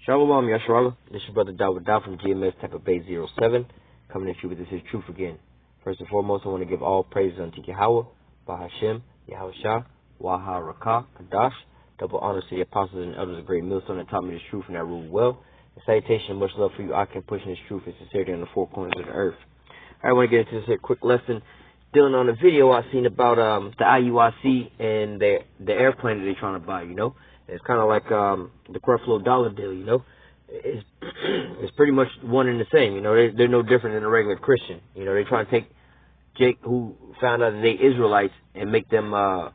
Shalom, Yahawah. This is your brother Yahawah from GMS Tampa Bay 07, coming at you with this is truth again. First and foremost, I want to give all praises unto Yahawah, Bahashem, Yahawshi, Waha Kadash. Double honors to the apostles and elders of Great Millstone that taught me this truth and that ruled well. And salutation and much love for you. I can push this truth and sincerity on the four corners of the earth. I want to get into this here quick lesson dealing on a video I seen about the Yahawshi and the airplane that they're trying to buy, you know. It's kind of like the Creflo Dollar deal, you know. It's pretty much one and the same, you know. They're no different than a regular Christian. You know, they try to take Jake, who found out that they Israelites, and make them, I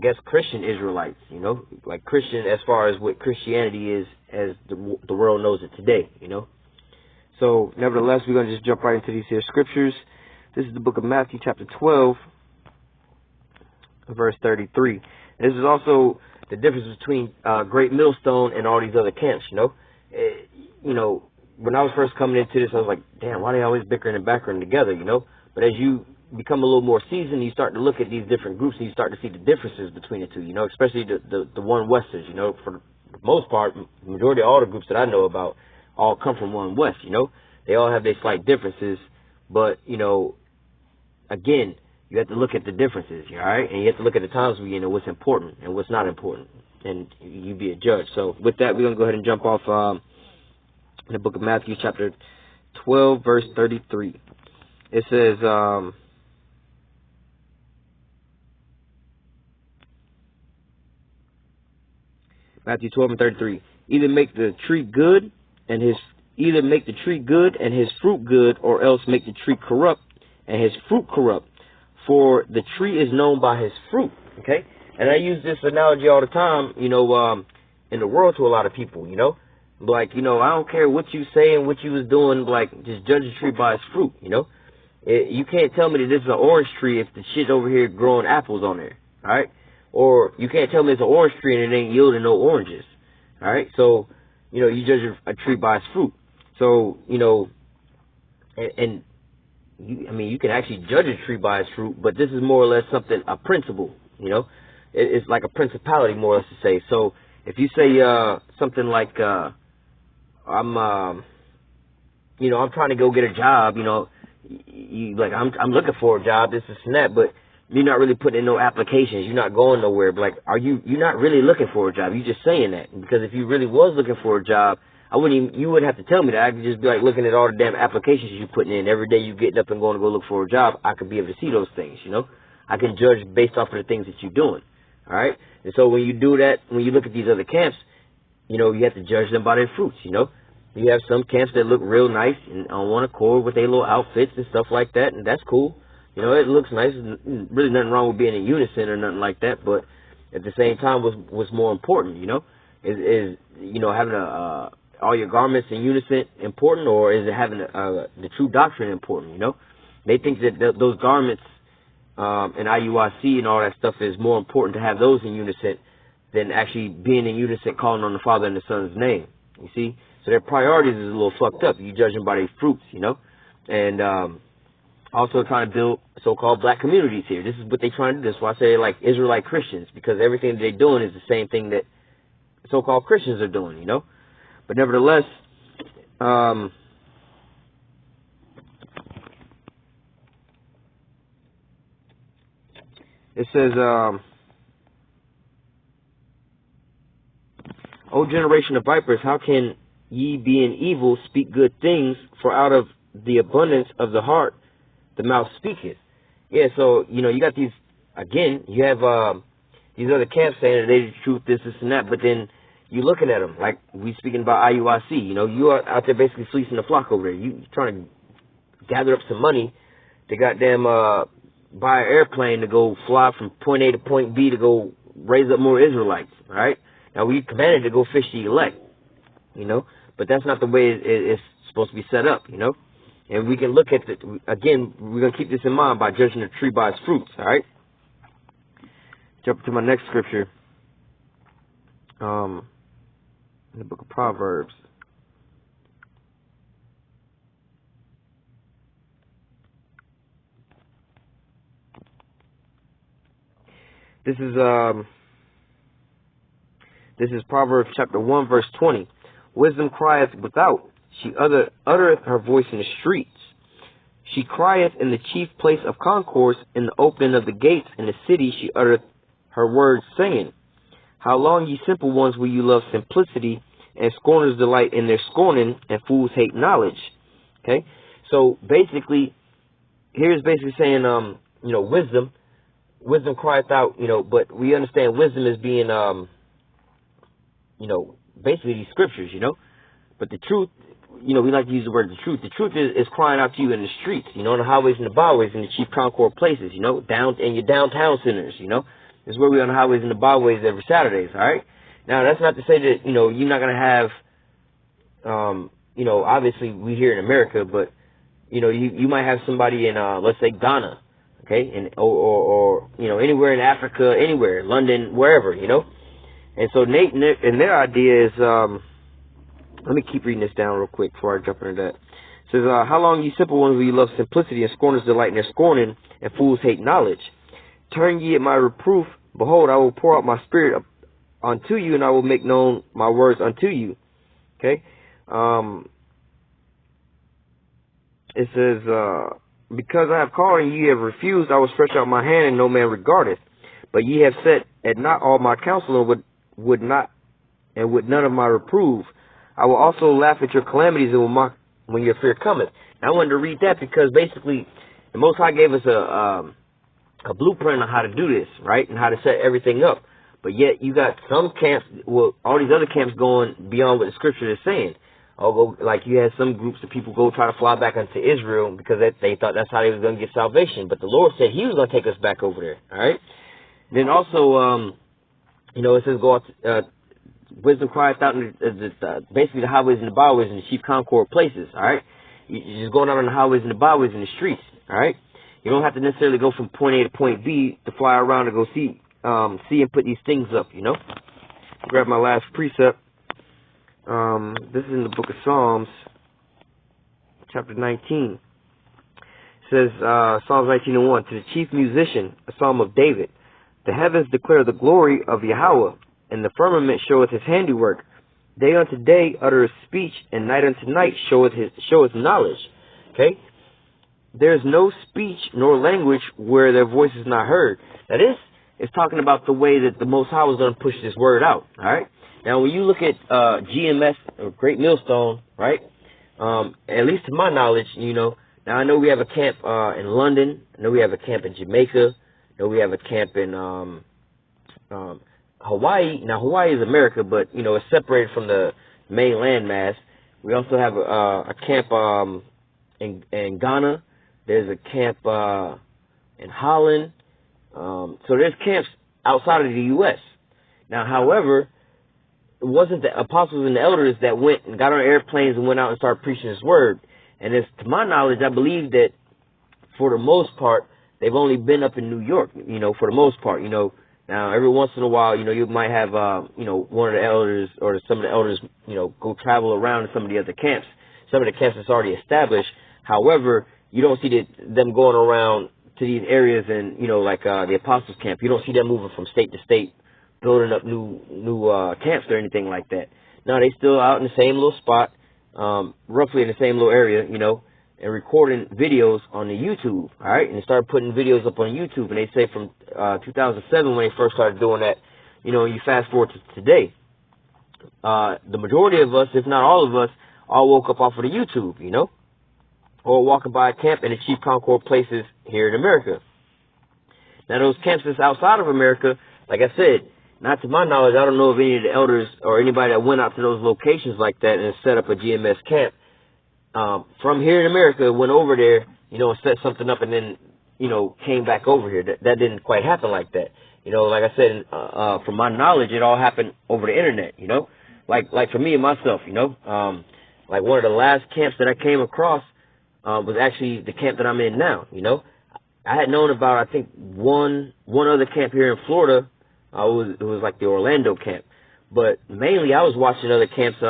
guess, Christian Israelites, you know. Like Christian as far as what Christianity is as the world knows it today, you know. So, nevertheless, we're going to just jump right into these here scriptures. This is the book of Matthew, chapter 12, verse 33. This is also the difference between Great Millstone and all these other camps, you know. You know, when I was first coming into this, I was like, damn, why are they always bickering and backering together, you know? But as you become a little more seasoned, you start to look at these different groups and you start to see the differences between the two, you know, especially the one Westers, you know. For the most part, the majority of all the groups that I know about all come from one West, you know. They all have their slight differences, but, you know, again, you have to look at the differences, all right? And you have to look at the times we in and what's important and what's not important. And you be a judge. So with that, we're going to go ahead and jump off in the book of Matthew, chapter 12, verse 33. It says, Matthew 12 and 33. Either make the tree good and his fruit good, or else make the tree corrupt and his fruit corrupt. For the tree is known by his fruit. Okay? And I use this analogy all the time, you know, in the world to a lot of people, you know. Like, you know, I don't care what you say and what you was doing, like, just judge a tree by its fruit, you know. You can't tell me that this is an orange tree if the shit over here growing apples on there, all right? Or you can't tell me it's an orange tree and it ain't yielding no oranges, all right? So, you know, you judge a tree by its fruit. So, you know, you can actually judge a tree by its fruit, but this is more or less something, a principle, you know. It's like a principality, more or less, to say. So if you say something like, I'm trying to go get a job, you know, you like, I'm looking for a job, this and that, but you're not really putting in no applications. You're not going nowhere. But like, you're not really looking for a job. You're just saying that. Because if you really was looking for a job, you wouldn't have to tell me that. I could just be like looking at all the damn applications you're putting in. Every day you getting up and going to go look for a job, I could be able to see those things, you know. I can judge based off of the things that you're doing. All right? And so when you do that, when you look at these other camps, you know, you have to judge them by their fruits, you know. You have some camps that look real nice and on one accord with their little outfits and stuff like that, and that's cool. You know, it looks nice. There's really nothing wrong with being in unison or nothing like that, but at the same time, what's more important, you know, is you know, having all your garments in unison important, or is it having the true doctrine important, you know? They think that those garments and Yahawshi and all that stuff is more important to have those in unison than actually being in unison, calling on the Father and the Son's name. You see? So their priorities is a little fucked up. You judge them by their fruits, you know? And also trying to build so-called black communities here. This is what they're trying to do. That's why I say like Israelite Christians, because everything that they're doing is the same thing that so-called Christians are doing, you know? But nevertheless, it says, O generation of vipers, how can ye being evil speak good things? For out of the abundance of the heart the mouth speaketh. Yeah, so, you know, you got these, again, you have these other camps saying that they the truth, this and that, but then you looking at them, like we speaking about Yahawshi, you know, you are out there basically fleecing the flock over there. You trying to gather up some money to goddamn buy an airplane to go fly from point A to point B to go raise up more Israelites, right? Now, we commanded to go fish the elect, you know, but that's not the way it's supposed to be set up, you know. And we can look at it, again, we're going to keep this in mind by judging a tree by its fruits, all right? Jump to my next scripture, in the book of Proverbs. This is Proverbs chapter 1, verse 20. Wisdom crieth without. She uttereth her voice in the streets. She crieth in the chief place of concourse, in the opening of the gates. In the city she uttereth her words, saying, How long, ye simple ones, will you love simplicity, and scorners delight in their scorning, and fools hate knowledge? Okay? So basically, here's basically saying, wisdom. Wisdom crieth out, but we understand wisdom as being, basically these scriptures, But the truth, we like to use the word the truth. The truth is crying out to you in the streets, on the highways and the byways and the chief concord places, down in your downtown centers, This is where we're on the highways and the byways every Saturdays, all right? Now, that's not to say that, you're not going to have, obviously we here in America, but, you might have somebody in, let's say, Ghana, okay, and or anywhere in Africa, anywhere, London, wherever, And so Nate and their idea is, let me keep reading this down real quick before I jump into that. It says, how long, ye simple ones, will you love simplicity, and scorners delight in their scorning, and fools hate knowledge? Turn ye at my reproof. Behold, I will pour out my spirit unto you, and I will make known my words unto you. Okay? It says, because I have called and ye have refused, I will stretch out my hand, and no man regardeth. But ye have set at not all my counsel, and would not, and would none of my reprove. I will also laugh at your calamities, and will mock when your fear cometh. Now, I wanted to read that because basically the Most High gave us a blueprint on how to do this, right, and how to set everything up. But yet you got some camps, well, all these other camps going beyond what the scripture is saying. Although, like, you had some groups of people go try to fly back into Israel because they thought that's how they was going to get salvation. But the Lord said he was going to take us back over there, all right? Then also, it says, go out, wisdom crieth out in basically the highways and the byways and the chief concord places, all right? You're just going out on the highways and the byways and the streets, all right? You don't have to necessarily go from point A to point B to fly around and go see and put these things up, Grab my last precept. This is in the book of Psalms, chapter 19. It says, Psalms 19:1, to the chief musician, a psalm of David. The heavens declare the glory of Yahawah, and the firmament showeth his handiwork. Day unto day uttereth speech, and night unto night showeth knowledge. Okay? There's no speech nor language where their voice is not heard. Now this is talking about the way that the Most High was going to push this word out. All right. Now when you look at GMS, or Great Millstone, right? At least to my knowledge, Now I know we have a camp in London. I know we have a camp in Jamaica. I know we have a camp in Hawaii. Now Hawaii is America, but it's separated from the main landmass. We also have a camp in Ghana. There's a camp in Holland. So there's camps outside of the U.S. Now, however, it wasn't the apostles and the elders that went and got on airplanes and went out and started preaching His word. And as to my knowledge, I believe that for the most part, they've only been up in New York, for the most part, Now, every once in a while, you might have, one of the elders or some of the elders, go travel around to some of the other camps. Some of the camps that's already established. However, you don't see them going around to these areas and, like the Apostles' camp. You don't see them moving from state to state, building up new camps or anything like that. No, they still out in the same little spot, roughly in the same little area, and recording videos on the YouTube, all right? And they started putting videos up on YouTube, and they say from 2007 when they first started doing that, you fast forward to today. The majority of us, if not all of us, all woke up off of the YouTube, or walking by a camp in the chief concord places here in America. Now, those camps that's outside of America, like I said, not to my knowledge, I don't know of any of the elders or anybody that went out to those locations like that and set up a GMS camp. From here in America, went over there, and set something up and then, came back over here. That didn't quite happen like that. Like I said, from my knowledge, it all happened over the internet, Like for me and myself, like one of the last camps that I came across was actually the camp that I'm in now, I had known about, I think, one other camp here in Florida. It was like the Orlando camp. But mainly I was watching other camps,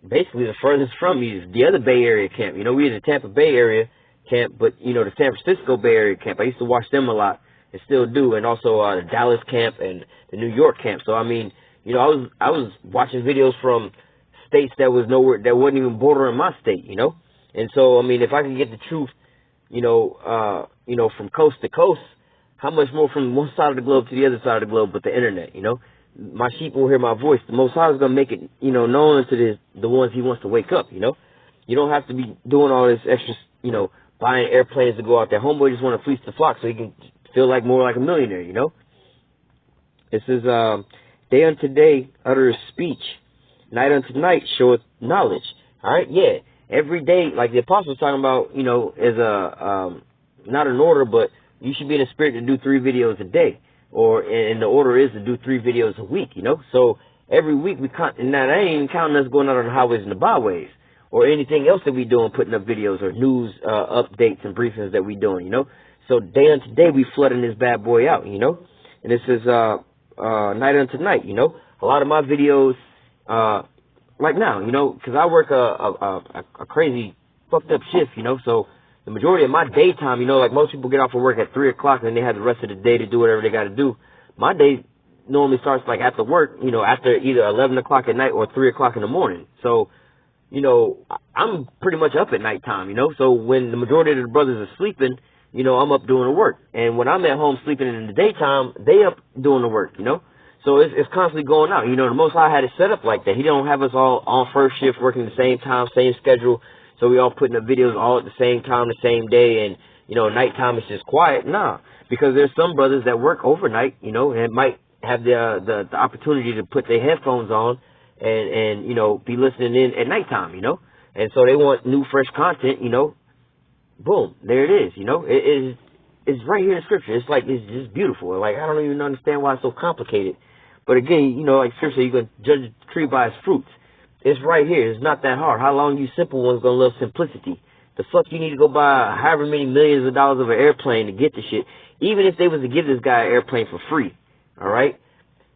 basically the furthest from me is the other Bay Area camp. We had the Tampa Bay Area camp, but, the San Francisco Bay Area camp, I used to watch them a lot and still do. And also the Dallas camp and the New York camp. So, I mean, I was watching videos from states that was nowhere, that wasn't even bordering my state, you know? And so, I mean, if I can get the truth, from coast to coast, how much more from one side of the globe to the other side of the globe with the internet, you know? My sheep will hear my voice. The Most High is going to make it, known to the ones he wants to wake up, you know? You don't have to be doing all this extra, buying airplanes to go out there. Homeboy just want to fleece the flock so he can feel like more like a millionaire, you know? This is, day unto day uttereth speech, night unto night showeth knowledge. All right, yeah. Every day, like the apostle's talking about, is not an order, but you should be in the spirit to do 3 videos a day. And the order is to do 3 videos a week, you know? So every week now that ain't even counting us going out on the highways and the byways or anything else that we doing, putting up videos or news updates and briefings that we doing, you know? So day unto day we flooding this bad boy out, you know? And this is night unto night, you know? A lot of my videos, like now, because I work a crazy fucked up shift, so the majority of my daytime, like most people get off of work at 3 o'clock and they have the rest of the day to do whatever they got to do. My day normally starts like after work, after either 11 o'clock at night or 3 o'clock in the morning. So, I'm pretty much up at nighttime, so when the majority of the brothers are sleeping, I'm up doing the work. And when I'm at home sleeping in the daytime, they up doing the work, So it's constantly going out. The Most High had it set up like that. He don't have us all on first shift working the same time, same schedule. So we all putting up videos all at the same time, the same day. And, nighttime is just quiet. Nah, because there's some brothers that work overnight, and might have the opportunity to put their headphones on and be listening in at nighttime, And so they want new, fresh content, Boom, there it is, It's right here in Scripture. It's like, it's just beautiful. Like, I don't even understand why it's so complicated. But again, like Scripture, you can judge the tree by its fruits. It's right here. It's not that hard. How long you simple ones gonna love simplicity? The fuck you need to go buy however many millions of dollars of an airplane to get the shit? Even if they was to give this guy an airplane for free, all right?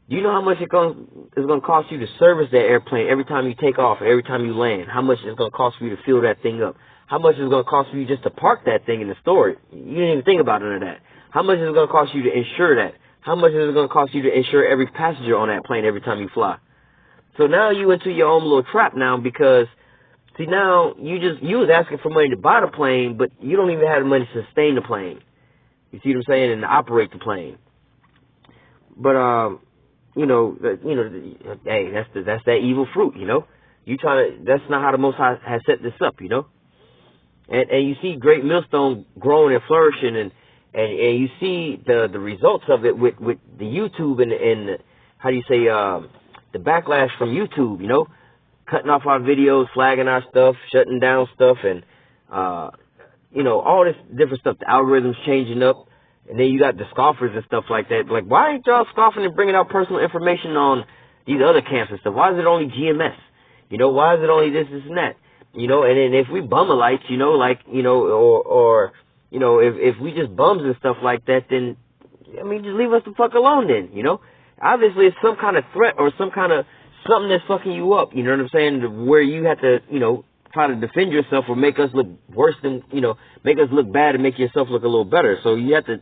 Do you know how much it's gonna cost you to service that airplane every time you take off, every time you land? How much it's gonna cost for you to fill that thing up? How much is it going to cost for you just to park that thing and to store it? You didn't even think about none of that. How much is it going to cost you to insure that? How much is it going to cost you to insure every passenger on that plane every time you fly? So now you into your own little trap now because, see, now you was asking for money to buy the plane, but you don't even have the money to sustain the plane. You see what I'm saying? And to operate the plane. But, hey, that's that evil fruit, that's not how the Most High has set this up, And you see great millstone growing and flourishing, and you see the results of it with the YouTube and how do you say the backlash from YouTube, cutting off our videos, flagging our stuff, shutting down stuff, and all this different stuff. The algorithms changing up, and then you got the scoffers and stuff like that. Like, why ain't y'all scoffing and bringing out personal information on these other camps and stuff? Why is it only GMS? Why is it only this and that? And then if we bumalites, if we just bums and stuff like that, then, just leave us the fuck alone then, Obviously it's some kind of threat or some kind of something that's fucking you up, you know what I'm saying, where you have to, try to defend yourself or make us look worse than, make us look bad and make yourself look a little better. So you have to,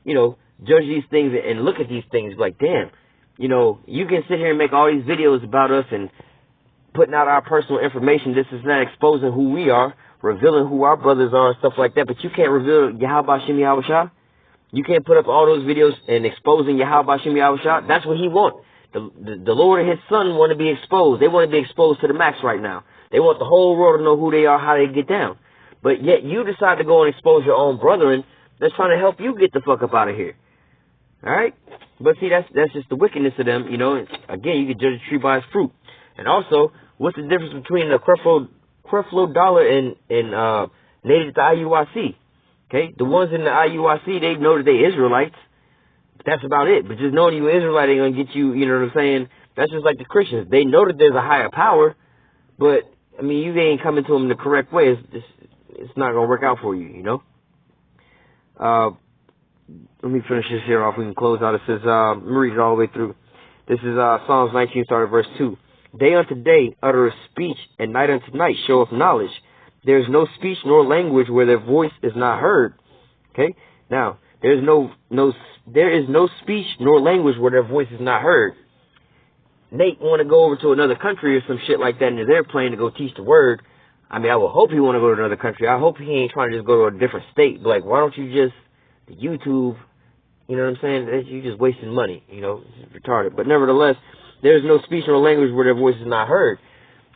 judge these things and look at these things like, damn, you can sit here and make all these videos about us and putting out our personal information. This is not exposing who we are, revealing who our brothers are and stuff like that. But you can't reveal Yahawah, Yahawshi. You can't put up all those videos and exposing Yahawah, Yahawshi. That's what he wants. The Lord and his son want to be exposed. They want to be exposed to the max right now. They want the whole world to know who they are, how they get down. But yet you decide to go and expose your own brethren that's trying to help you get the fuck up out of here. All right? But see, that's just the wickedness of them, Again, you can judge a tree by its fruit. And also, what's the difference between a Creflo dollar and native to IUIC? Okay, the ones in the IUIC, they know that they Israelites. But that's about it. But just knowing you're Israelite ain't gonna get you. You know what I'm saying? That's just like the Christians. They know that there's a higher power, but you ain't coming to them the correct way. It's not gonna work out for you. Let me finish this here off. We can close out. It says, let me read it all the way through. This is Psalms 19, starting verse 2. Day unto day uttereth speech, and night unto night showeth knowledge. There is no speech nor language where their voice is not heard. Okay? Now, there is no speech nor language where their voice is not heard. Nate want to go over to another country or some shit like that in his airplane to go teach the word, I mean, I would hope he want to go to another country. I hope he ain't trying to just go to a different state. But like, why don't you just, the YouTube, you know what I'm saying? You just wasting money, you know, it's retarded. But nevertheless, there's no speech or language where their voice is not heard.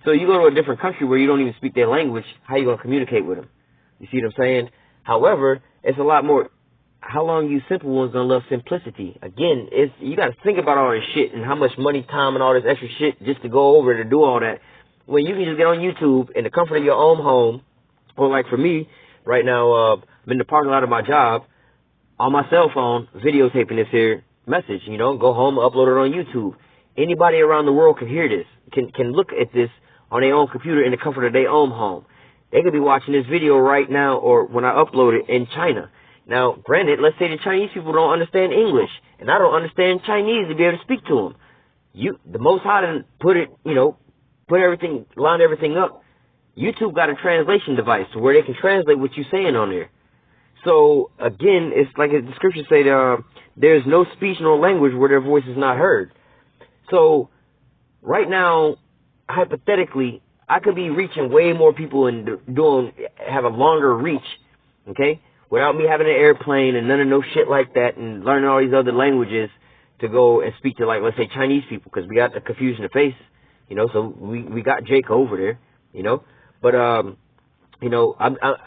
So you go to a different country where you don't even speak their language, how you going to communicate with them? You see what I'm saying? However, it's a lot more, how long you simple ones going to love simplicity? Again, you got to think about all this shit and how much money, time, and all this extra shit just to go over to do all that. When you can just get on YouTube in the comfort of your own home, or like for me, right now, I'm in the parking lot of my job, on my cell phone, videotaping this here message, you know, go home, upload it on YouTube. Anybody around the world can hear this, can look at this on their own computer in the comfort of their own home. They could be watching this video right now or when I upload it in China. Now, granted, let's say the Chinese people don't understand English, and I don't understand Chinese to be able to speak to them. The Most High didn't put it, you know, line everything up. YouTube got a translation device where they can translate what you're saying on there. So, again, it's like the scriptures say, there's no speech nor language where their voice is not heard. So, right now, hypothetically, I could be reaching way more people and have a longer reach, okay, without me having an airplane and none of no shit like that and learning all these other languages to go and speak to, like, let's say Chinese people, because we got the confusion of face, you know, so we got Jake over there, you know, but, you know,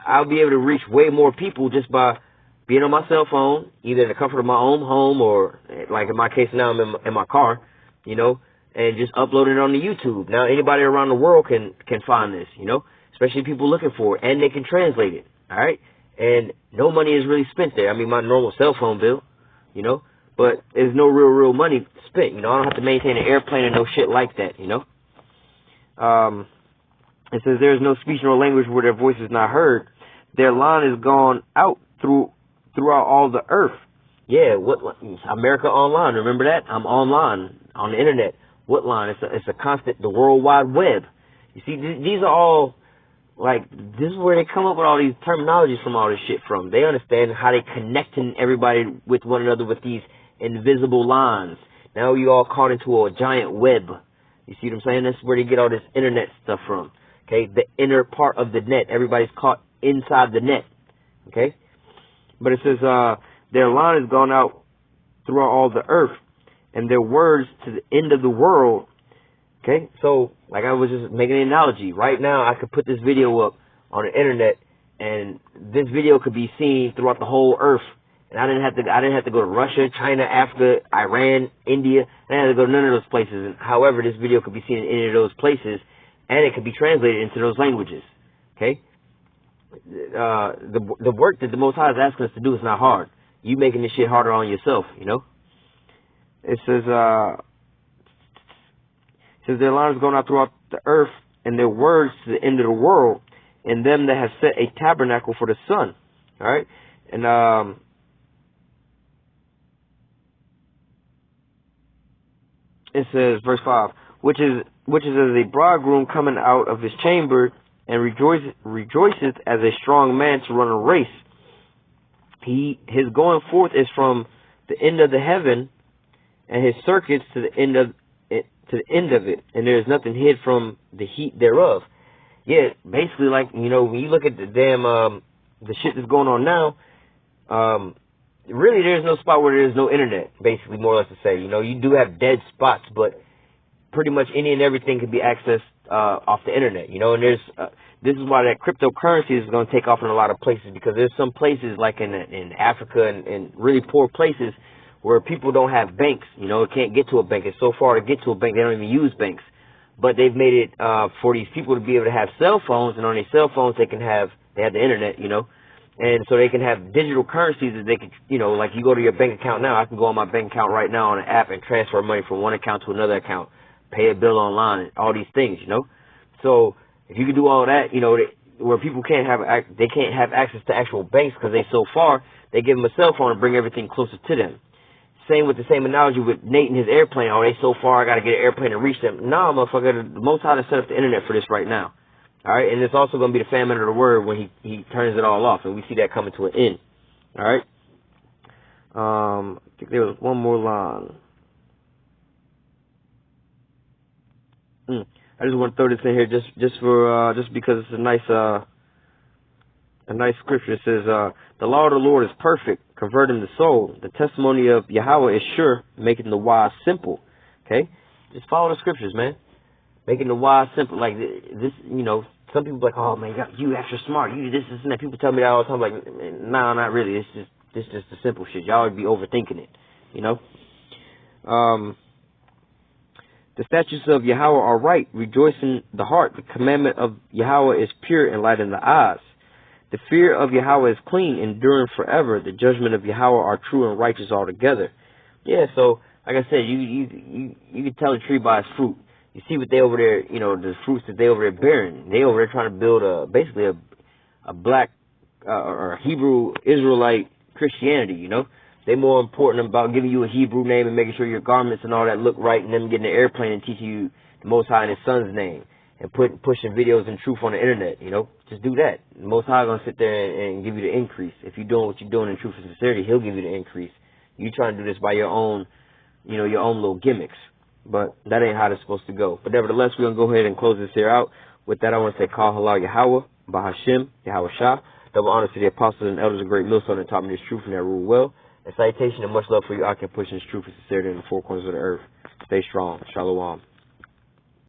I'll be able to reach way more people just by being on my cell phone, either in the comfort of my own home or, like in my case now, I'm in my car, you know, and just upload it on the YouTube. Now, anybody around the world can find this, you know, especially people looking for it, and they can translate it, all right? And no money is really spent there. I mean, my normal cell phone bill, you know, but there's no real money spent, you know. I don't have to maintain an airplane and no shit like that, you know. It says there's no speech nor language where their voice is not heard. Their line is gone out throughout all the earth. Yeah, America Online, remember that? I'm online, on the internet. What line? It's a constant, the World Wide Web. You see, these are all, like, this is where they come up with all these terminologies from all this shit from. They understand how they connecting everybody with one another with these invisible lines. Now you all caught into a giant web. You see what I'm saying? That's where they get all this internet stuff from. Okay, the inner part of the net. Everybody's caught inside the net. Okay? But it says, their line has gone out throughout all the earth, and their words to the end of the world. Okay, so like I was just making an analogy. Right now, I could put this video up on the internet, and this video could be seen throughout the whole earth. And I didn't have to go to Russia, China, Africa, Iran, India. I didn't have to go to none of those places. And however, this video could be seen in any of those places, and it could be translated into those languages. Okay, the work that the Most High is asking us to do is not hard. You making this shit harder on yourself, you know. It says, their line is going out throughout the earth, and their words to the end of the world, and them that have set a tabernacle for the sun. All right, and it says, verse 5, which is as a bridegroom coming out of his chamber, and rejoiceth as a strong man to run a race. His going forth is from the end of the heaven, and his circuits to the end of it, and there is nothing hid from the heat thereof. Yeah, basically, like, you know, when you look at the damn the shit that's going on now, really there's no spot where there's no internet. Basically, more or less to say, you know, you do have dead spots, but pretty much any and everything can be accessed off the internet. You know, and there's this is why that cryptocurrency is going to take off in a lot of places, because there's some places like in Africa and really poor places where people don't have banks, you know, can't get to a bank. It's so far to get to a bank, they don't even use banks. But they've made it for these people to be able to have cell phones, and on their cell phones they have the internet, you know, and so they can have digital currencies that they can, you know, like you go to your bank account now. I can go on my bank account right now on an app and transfer money from one account to another account, pay a bill online, all these things, you know. So if you can do all that, you know, where people can't have access to actual banks because they're so far, they give them a cell phone and bring everything closer to them. Same with the same analogy with Nate and his airplane. Oh, they so far, I got to get an airplane to reach them. Nah, motherfucker, the Most High to set up the internet for this right now. All right, and it's also going to be the famine of the word when he turns it all off, and we see that coming to an end. All right. I think there was one more line. I just want to throw this in here just because it's a nice scripture. It says, the law of the Lord is perfect, converting the soul. The testimony of Yahawah is sure, making the wise simple. Okay? Just follow the scriptures, man. Making the wise simple. Like this, you know, some people like, oh man, you extra smart. You this and that. People tell me that all the time. Like, no, not really. It's just the simple shit. Y'all would be overthinking it, you know? The statutes of Yahawah are right, rejoicing the heart. The commandment of Yahawah is pure, enlightening the eyes. The fear of Yahawah is clean, enduring forever. The judgment of Yahawah are true and righteous altogether. Yeah, so like I said, you can tell a tree by its fruit. You see what they over there, you know, the fruits that they over there bearing. They over there trying to build basically a black or Hebrew Israelite Christianity, you know. They're more important about giving you a Hebrew name and making sure your garments and all that look right, and them getting an airplane and teaching you the Most High and His Son's name, and pushing videos and truth on the internet, you know. Just do that. The Most High going to sit there and give you the increase. If you're doing what you're doing in truth and sincerity, He'll give you the increase. You trying to do this by your own, you know, your own little gimmicks. But that ain't how it's supposed to go. But nevertheless, we're going to go ahead and close this here out. With that, I want to say, Kal Halal Yahawah, Bahashim, Yahawshi. Double honor to the apostles and elders of great millstone that taught me this truth and that rule well. And salutation and much love for you. I can push this truth and sincerity in the four corners of the earth. Stay strong. Shalom.